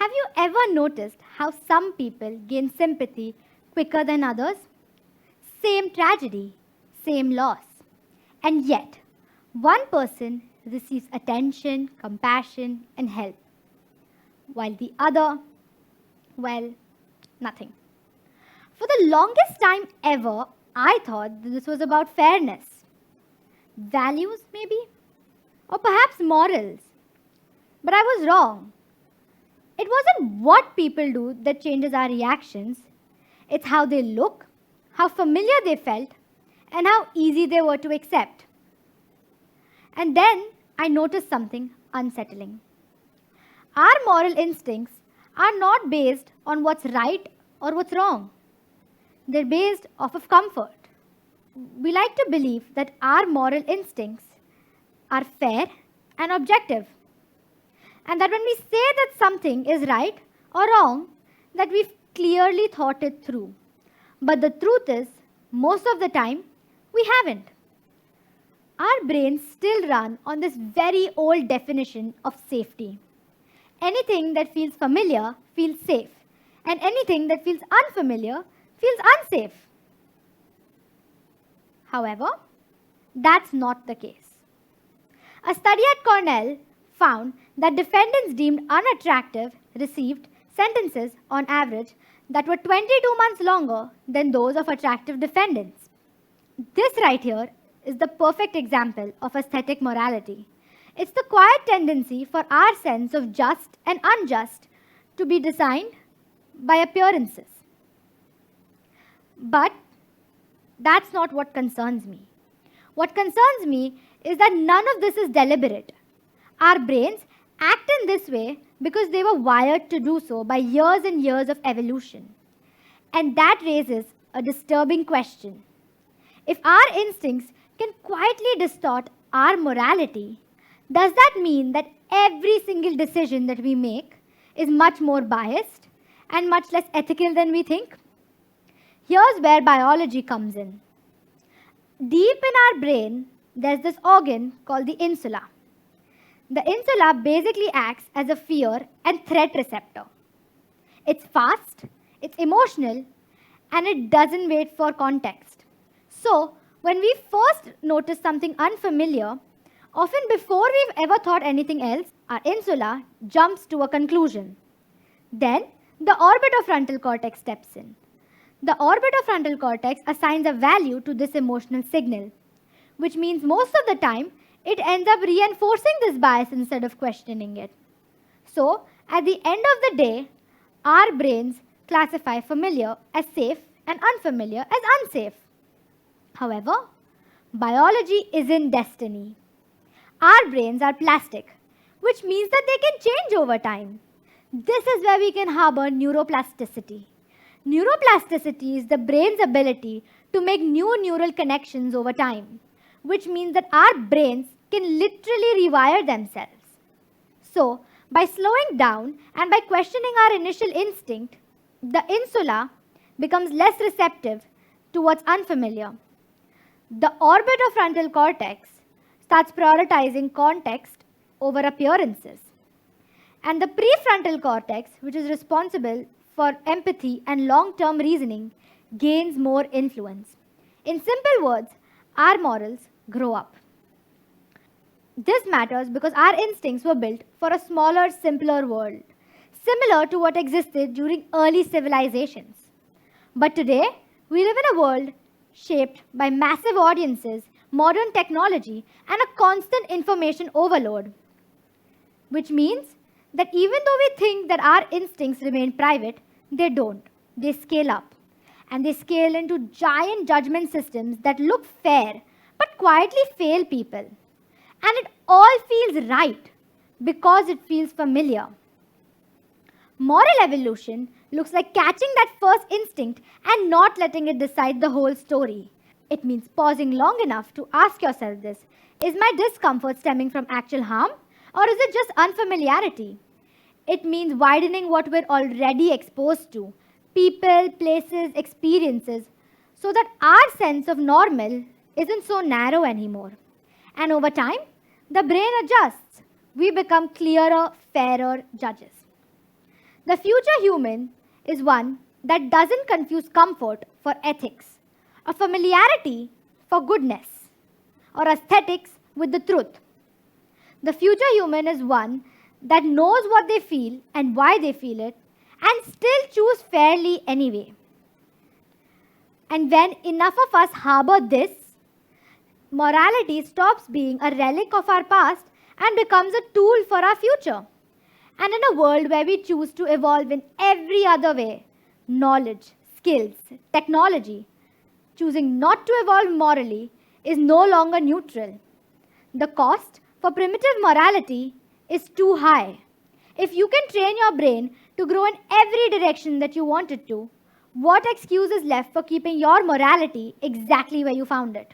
Have you ever noticed how some people gain sympathy quicker than others? Same tragedy, same loss. And yet, one person receives attention, compassion, and help, while the other, well, nothing. For the longest time ever, I thought that this was about fairness, values, maybe, or perhaps morals. But I was wrong. It wasn't what people do that changes our reactions, it's how they look, how familiar they felt, and how easy they were to accept. And then I noticed something unsettling. Our moral instincts are not based on what's right or what's wrong. They're based off of comfort. We like to believe that our moral instincts are fair and objective. And that when we say that something is right or wrong, that we've clearly thought it through. But the truth is, most of the time, we haven't. Our brains still run on this very old definition of safety. Anything that feels familiar feels safe, and anything that feels unfamiliar feels unsafe. However, that's not the case. A study at Cornell found that defendants deemed unattractive received sentences on average that were 22 months longer than those of attractive defendants. This right here is the perfect example of aesthetic morality. It's the quiet tendency for our sense of just and unjust to be designed by appearances. But that's not what concerns me. What concerns me is that none of this is deliberate. Our brains act in this way because they were wired to do so by years and years of evolution. And that raises a disturbing question. If our instincts can quietly distort our morality, does that mean that every single decision that we make is much more biased and much less ethical than we think? Here's where biology comes in. Deep in our brain, there's this organ called the insula. The insula basically acts as a fear and threat receptor. It's fast, it's emotional, and it doesn't wait for context. So, when we first notice something unfamiliar, often before we've ever thought anything else, our insula jumps to a conclusion. Then, the orbitofrontal cortex steps in. The orbitofrontal cortex assigns a value to this emotional signal, which means most of the time it ends up reinforcing this bias instead of questioning it. So, at the end of the day, our brains classify familiar as safe and unfamiliar as unsafe. However, biology isn't destiny. Our brains are plastic, which means that they can change over time. This is where we can harbor neuroplasticity. Neuroplasticity is the brain's ability to make new neural connections over time, which means that our brains can literally rewire themselves. So, by slowing down and by questioning our initial instinct, the insula becomes less receptive to what's unfamiliar. The orbitofrontal cortex starts prioritizing context over appearances. And the prefrontal cortex, which is responsible for empathy and long-term reasoning, gains more influence. In simple words, our morals grow up. This matters because our instincts were built for a smaller, simpler world, similar to what existed during early civilizations. But today, we live in a world shaped by massive audiences, modern technology, and a constant information overload. Which means that even though we think that our instincts remain private, they don't. They scale up. And they scale into giant judgment systems that look fair but quietly fail people. And it all feels right because it feels familiar. Moral evolution looks like catching that first instinct and not letting it decide the whole story. It means pausing long enough to ask yourself this: is my discomfort stemming from actual harm, or is it just unfamiliarity? It means widening what we're already exposed to: people, places, experiences, so that our sense of normal isn't so narrow anymore. And over time, the brain adjusts. We become clearer, fairer judges. The future human is one that doesn't confuse comfort for ethics, or familiarity for goodness, or aesthetics with the truth. The future human is one that knows what they feel and why they feel it and still choose fairly anyway. And when enough of us harbor this, morality stops being a relic of our past and becomes a tool for our future. And in a world where we choose to evolve in every other way, knowledge, skills, technology, choosing not to evolve morally is no longer neutral. The cost for primitive morality is too high. If you can train your brain to grow in every direction that you want it to, what excuse is left for keeping your morality exactly where you found it?